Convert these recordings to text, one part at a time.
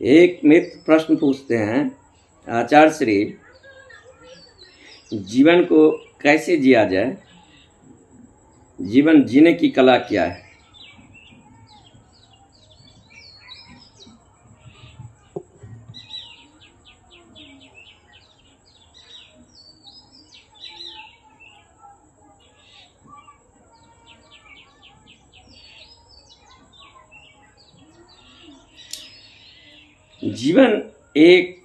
एक मित्र प्रश्न पूछते हैं, आचार्य श्री, जीवन को कैसे जिया जाए? जीवन जीने की कला क्या है? जीवन एक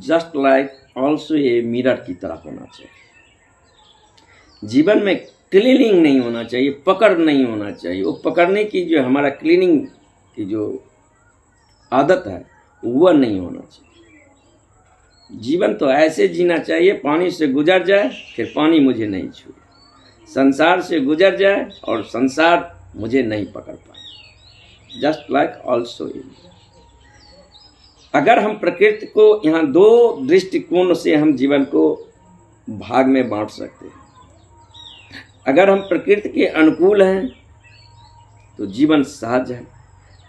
just like also a mirror की तरह होना चाहिए। जीवन में क्लीनिंग नहीं होना चाहिए, पकड़ नहीं होना चाहिए। वो पकड़ने की जो हमारा क्लीनिंग की जो आदत है वह नहीं होना चाहिए। जीवन तो ऐसे जीना चाहिए, पानी से गुजर जाए फिर पानी मुझे नहीं छुए, संसार से गुजर जाए और संसार मुझे नहीं पकड़ पाए। जस्ट लाइक ऑल्सो ए। अगर हम प्रकृति को यहाँ दो दृष्टिकोण से हम जीवन को भाग में बांट सकते हैं। अगर हम प्रकृति के अनुकूल हैं तो जीवन सहज है,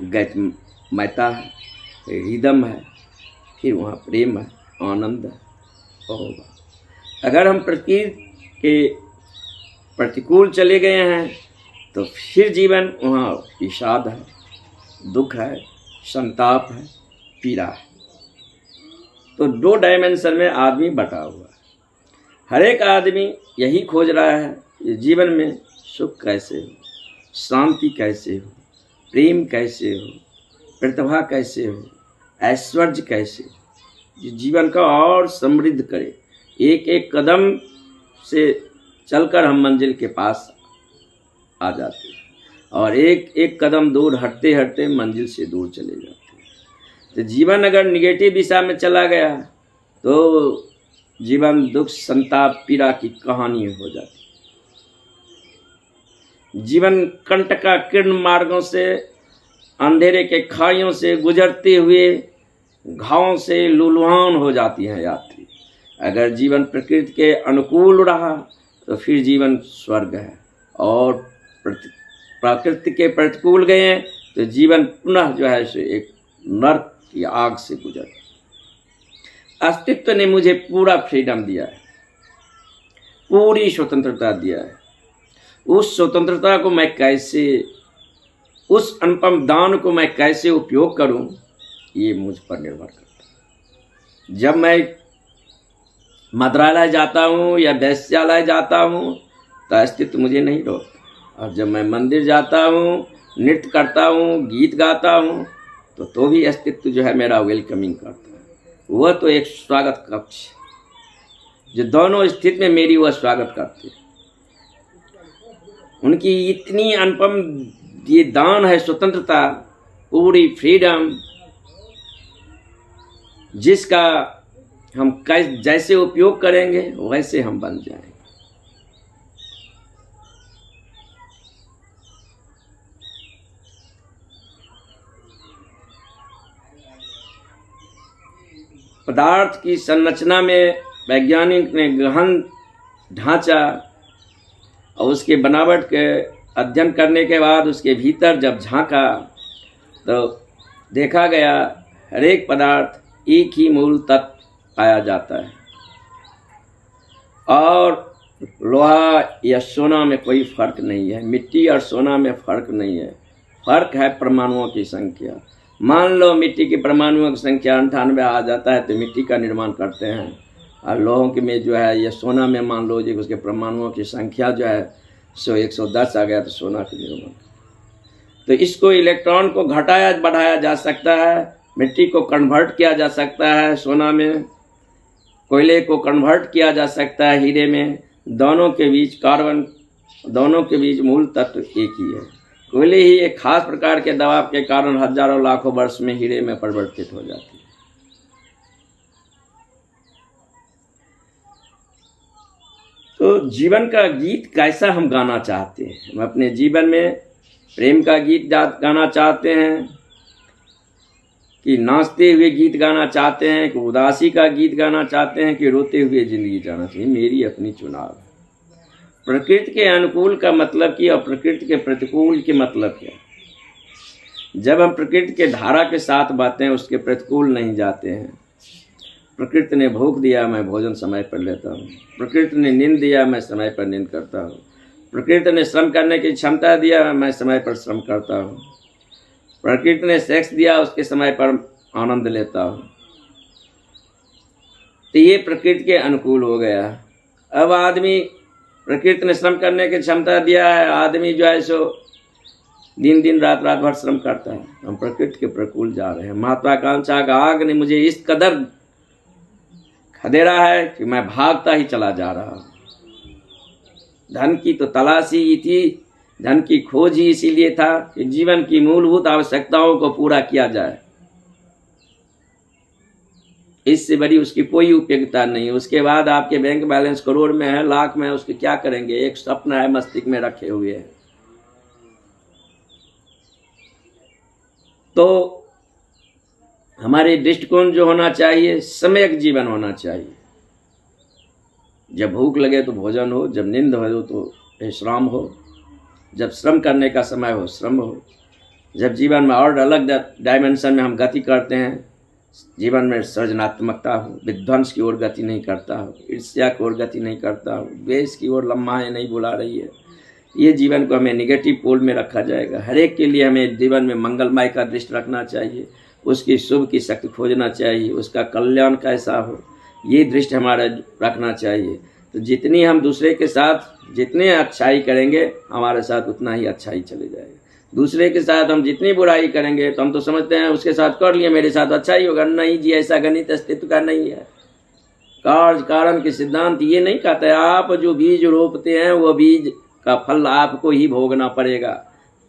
गैतमयता है, रिदम है, फिर वहाँ प्रेम है, आनंद है होगा। अगर हम प्रकृति के प्रतिकूल चले गए हैं तो फिर जीवन वहाँ विषाद है, दुख है, संताप है, पीड़ा है। तो दो डायमेंशन में आदमी बटा हुआ है। हर एक आदमी यही खोज रहा है कि जीवन में सुख कैसे हो, शांति कैसे हो, प्रेम कैसे हो, प्रतिभा कैसे हो, ऐश्वर्य कैसे हो, जो जीवन का और समृद्ध करे। एक एक कदम से चलकर हम मंजिल के पास आ जाते हैं और एक एक कदम दूर हटते हटते मंजिल से दूर चले जाते हैं। तो जीवन अगर निगेटिव दिशा में चला गया तो जीवन दुख, संताप, पीड़ा की कहानी हो जाती। जीवन कंटका किरण मार्गों से, अंधेरे के खाइयों से गुजरते हुए घावों से लुलुहान हो जाती हैं यात्री। अगर जीवन प्रकृति के अनुकूल रहा तो फिर जीवन स्वर्ग है, और प्रकृति के प्रतिकूल गए तो जीवन पुनः जो है सो एक नर्क की आग से गुजर। अस्तित्व ने मुझे पूरा फ्रीडम दिया है, पूरी स्वतंत्रता दिया है। उस स्वतंत्रता को मैं कैसे, उस अनुपम दान को मैं कैसे उपयोग करूं, ये मुझ पर निर्भर करता है। जब मैं मद्रालय जाता हूं या वैश्यालय जाता हूं तो अस्तित्व मुझे नहीं रोकता, और जब मैं मंदिर जाता हूं, नृत्य करता हूं, गीत गाता हूं तो भी अस्तित्व जो है मेरा वेलकमिंग करता है। वह तो एक स्वागत कक्ष जो दोनों स्थिति में मेरी वह स्वागत करते हैं। उनकी इतनी अनुपम ये दान है, स्वतंत्रता, पूरी फ्रीडम, जिसका हम जैसे उपयोग करेंगे वैसे हम बन जाएंगे। पदार्थ की संरचना में वैज्ञानिक ने गहन ढांचा और उसके बनावट के अध्ययन करने के बाद उसके भीतर जब झांका तो देखा गया हर एक पदार्थ एक ही मूल तत्व पाया जाता है, और लोहा या सोना में कोई फर्क नहीं है, मिट्टी और सोना में फर्क नहीं है। फर्क है परमाणुओं की संख्या। मान लो मिट्टी की परमाणुओं की संख्या 98 आ जाता है तो मिट्टी का निर्माण करते हैं, और लोहों के में जो है या सोना में मान लो जी उसके परमाणुओं की संख्या जो है 110 आ गया तो सोना का निर्माण। तो इसको इलेक्ट्रॉन को घटाया बढ़ाया जा सकता है, मिट्टी को कन्वर्ट किया जा सकता है सोना में, कोयले को कन्वर्ट किया जा सकता है हीरे में। दोनों के बीच कार्बन, दोनों के बीच मूल तत्व एक ही है। कोयले ही एक खास प्रकार के दबाव के कारण हजारों लाखों वर्ष में हीरे में परिवर्तित हो जाती है। तो जीवन का गीत कैसा हम गाना चाहते हैं? हम अपने जीवन में प्रेम का गीत गाना चाहते हैं कि नाचते हुए गीत गाना चाहते हैं, कि उदासी का गीत गाना चाहते हैं, कि रोते हुए जिंदगी जाना चाहिए? मेरी अपनी चुनाव है। प्रकृति के अनुकूल का मतलब क्या और प्रकृति के प्रतिकूल के मतलब क्या? जब हम प्रकृति के धारा के साथ बहते हैं, उसके प्रतिकूल नहीं जाते हैं। प्रकृति ने भूख दिया, मैं भोजन समय पर लेता हूँ। प्रकृति ने नींद दिया, मैं समय पर नींद करता हूँ। प्रकृति ने श्रम करने की क्षमता दिया, मैं समय पर श्रम करता हूँ। प्रकृति ने सेक्स दिया, उसके समय पर आनंद लेता हूँ। तो ये प्रकृति के अनुकूल हो गया। अब आदमी, प्रकृति ने श्रम करने की क्षमता दिया है, आदमी जो है सो दिन दिन रात रात भर श्रम करता है। हम प्रकृति के प्रतिकूल जा रहे हैं। महत्वाकांक्षा का आग ने मुझे इस कदर खदेड़ा है कि मैं भागता ही चला जा रहा हूँ। धन की तो तलाशी ही थी, धन की खोज ही इसीलिए था कि जीवन की मूलभूत आवश्यकताओं को पूरा किया जाए। इससे बड़ी उसकी कोई उपयोगिता नहीं। उसके बाद आपके बैंक बैलेंस करोड़ में है, लाख में है, उसके क्या करेंगे? एक स्वप्न है मस्तिष्क में रखे हुए हैं। तो हमारे दृष्टिकोण जो होना चाहिए, सम्यक जीवन होना चाहिए। जब भूख लगे तो भोजन हो, जब नींद हो तो विश्राम हो, जब श्रम करने का समय हो श्रम हो, जब जीवन में और अलग डायमेंशन में हम गति करते हैं, जीवन में सृजनात्मकता हो, विध्वंस की ओर गति नहीं करता हो, ईर्ष्या की ओर गति नहीं करता हो, द्वेष की ओर लम्हाएं नहीं बुला रही है, ये जीवन को हमें निगेटिव पोल में रखा जाएगा। हर एक के लिए हमें जीवन में मंगलमय का दृष्टि रखना चाहिए, उसकी शुभ की शक्ति खोजना चाहिए, उसका कल्याण कैसा हो ये दृष्टि हमारा रखना चाहिए। तो जितनी हम दूसरे के साथ जितने अच्छाई करेंगे, हमारे साथ उतना ही अच्छाई चले जाएगा। दूसरे के साथ हम जितनी बुराई करेंगे तो हम तो समझते हैं उसके साथ कर लिए, मेरे साथ अच्छा ही होगा। नहीं जी, ऐसा गणित अस्तित्व का नहीं है। कार्य कारण के सिद्धांत ये नहीं कहते आप जो बीज रोपते हैं वो बीज का फल आपको ही भोगना पड़ेगा,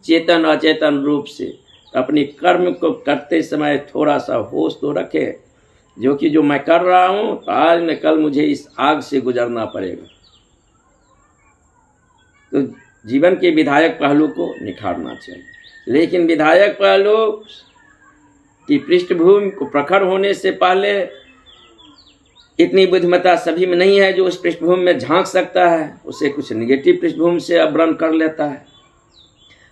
चेतन अचेतन रूप से। अपनी कर्म को करते समय थोड़ा सा होश तो रखे, जो कि जो मैं कर रहा हूँ तो आज न कल मुझे इस आग से गुजरना पड़ेगा। तो जीवन के विधायक पहलू को निखारना चाहिए, लेकिन विधायक पहलू की पृष्ठभूमि को प्रखर होने से पहले इतनी बुद्धिमत्ता सभी में नहीं है जो उस पृष्ठभूमि में झांक सकता है। उसे कुछ निगेटिव पृष्ठभूमि से आवरण कर लेता है,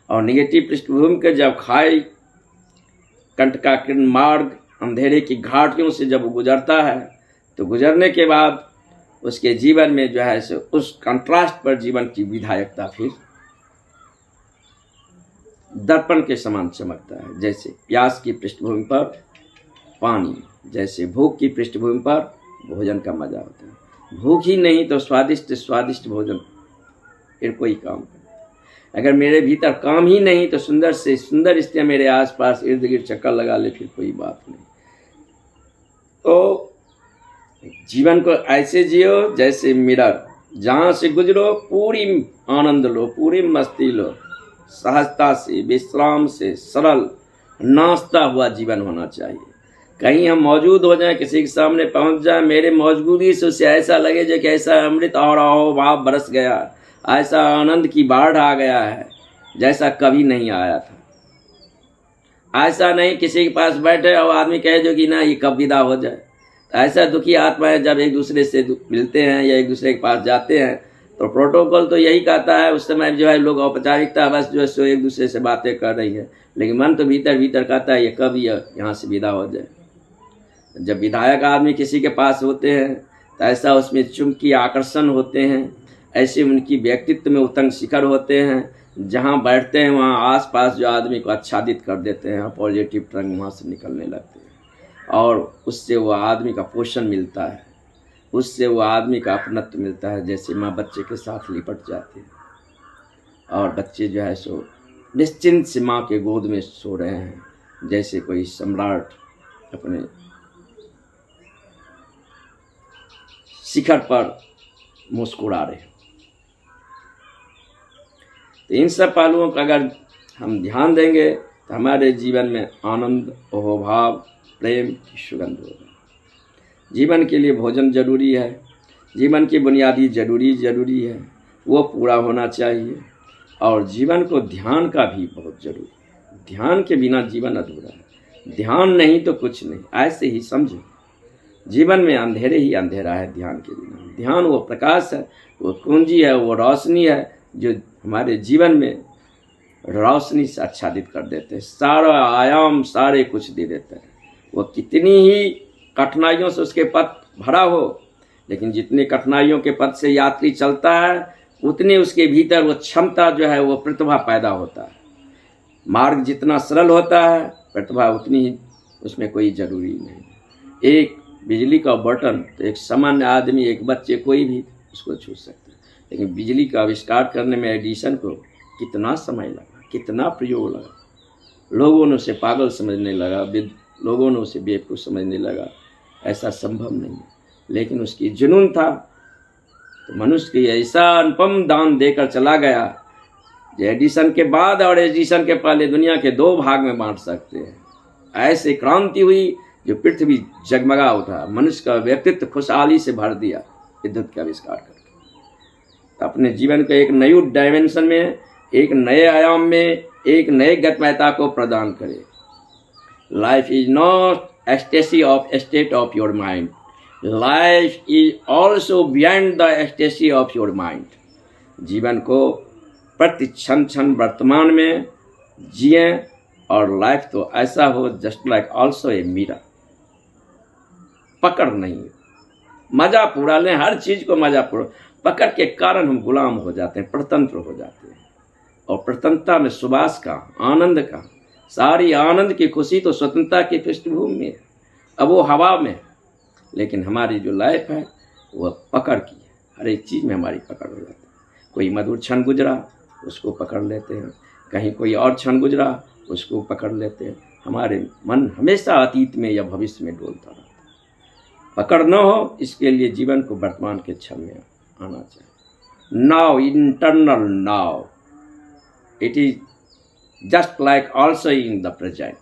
और निगेटिव पृष्ठभूमि के जब खाई कंठ का किरण मार्ग अंधेरे की घाटियों से जब गुजरता है, तो गुजरने के बाद उसके जीवन में जो है सो उस कंट्रास्ट पर जीवन की विधायकता फिर दर्पण के समान चमकता है। जैसे प्यास की पृष्ठभूमि पर पानी, जैसे भूख की पृष्ठभूमि पर भोजन का मजा होता है। भूख ही नहीं तो स्वादिष्ट स्वादिष्ट भोजन फिर कोई काम करे। अगर मेरे भीतर काम ही नहीं तो सुंदर से सुंदर स्त्रियां मेरे आसपास इर्द गिर्द चक्कर लगा ले, फिर कोई बात नहीं। तो जीवन को ऐसे जियो जैसे मिरर, जहाँ से गुजरो पूरी आनंद लो, पूरी मस्ती लो, सहजता से, विश्राम से, सरल नाश्ता हुआ जीवन होना चाहिए। कहीं हम मौजूद हो जाएं, किसी के सामने पहुंच जाएं, मेरे मौजूदगी से उसे ऐसा लगे जो कि ऐसा अमृत और भाव बरस गया, ऐसा आनंद की बाढ़ आ गया है जैसा कभी नहीं आया था। ऐसा नहीं किसी के पास बैठे और आदमी कहे जो कि ना ये कब विदा हो जाए। ऐसा दुखी आत्माएं जब एक दूसरे से मिलते हैं या एक दूसरे के पास जाते हैं तो प्रोटोकॉल तो यही कहता है, उस समय जो है लोग औपचारिकता बस जो है सो एक दूसरे से बातें कर रही है, लेकिन मन तो भीतर भीतर कहता है ये कब यहाँ से विदा हो जाए। जब विधायक आदमी किसी के पास होते हैं तो ऐसा उसमें चुंबकीय आकर्षण होते हैं, ऐसे उनकी व्यक्तित्व में उतंग शिखर होते हैं, जहाँ बैठते हैं वहाँ आसपास जो आदमी को आच्छादित कर देते हैं, पॉजिटिव तरंग वहाँ से निकलने लगते हैं और उससे वो आदमी का पोषण मिलता है, उससे वो आदमी का अपनत्व मिलता है। जैसे माँ बच्चे के साथ लिपट जाती है और बच्चे जो है सो निश्चिंत से माँ के गोद में सो रहे हैं, जैसे कोई सम्राट अपने शिखर पर मुस्कुरा रहे। तो इन सब पहलुओं का अगर हम ध्यान देंगे तो हमारे जीवन में आनंद, अहोभाव, प्रेम की सुगंध होगा। जीवन के लिए भोजन जरूरी है, जीवन की बुनियादी जरूरी है, वो पूरा होना चाहिए। और जीवन को ध्यान का भी बहुत जरूरी है। ध्यान के बिना जीवन अधूरा है, ध्यान नहीं तो कुछ नहीं, ऐसे ही समझो। जीवन में अंधेरे ही अंधेरा है ध्यान के बिना। ध्यान वो प्रकाश है, वो कुंजी है, वो रोशनी है जो हमारे जीवन में रोशनी से आच्छादित कर देते हैं, सारा आयाम सारे कुछ दे देते हैं। वो कितनी ही कठिनाइयों से उसके पथ भरा हो, लेकिन जितनी कठिनाइयों के पथ से यात्री चलता है उतनी उसके भीतर वो क्षमता जो है वो प्रतिभा पैदा होता है। मार्ग जितना सरल होता है प्रतिभा उतनी ही उसमें कोई ज़रूरी नहीं। एक बिजली का बटन तो एक सामान्य आदमी, एक बच्चे, कोई भी उसको छू सकता है, लेकिन बिजली का आविष्कार करने में एडिसन को कितना समय लगा, कितना प्रयोग लगा। लोगों ने उसे पागल समझने लगा, लोगों ने उसे बेवकूफ़ समझने लगा, ऐसा संभव नहीं है, लेकिन उसकी जुनून था तो मनुष्य की ऐसा अनुपम दान देकर चला गया जो एडिसन के बाद और एडिसन के पहले दुनिया के 2 भाग में बांट सकते हैं। ऐसे क्रांति हुई जो पृथ्वी जगमगा उठा, मनुष्य का व्यक्तित्व खुशहाली से भर दिया विद्युत का आविष्कार करके। अपने जीवन को एक नई डायमेंशन में, एक नए आयाम में, एक नए गतिमयता को प्रदान करे। Life is not ecstasy of state of your mind, life is also beyond the ecstasy of your mind. जीवन को प्रति क्षण क्षण वर्तमान में जिए और लाइफ तो ऐसा हो just like also a Meera. पकड़ नहीं, मजा पूरा लें, हर चीज को मजा पूरा। पकड़ के कारण हम गुलाम हो जाते हैं, परतंत्र हो जाते हैं, और प्रतंत्रता में सुबास का, आनंद का, सारी आनंद की खुशी तो स्वतंत्रता की पृष्ठभूमि में, अब वो हवा में। लेकिन हमारी जो लाइफ है वह पकड़ की है, हर एक चीज़ में हमारी पकड़ हो जाती है। कोई मधुर क्षण गुजरा उसको पकड़ लेते हैं, कहीं कोई और क्षण गुजरा उसको पकड़ लेते हैं। हमारे मन हमेशा अतीत में या भविष्य में डोलता रहता है। पकड़ न हो, इसके लिए जीवन को वर्तमान के क्षण में आना चाहिए। Now, internal now, it is just like also in the present.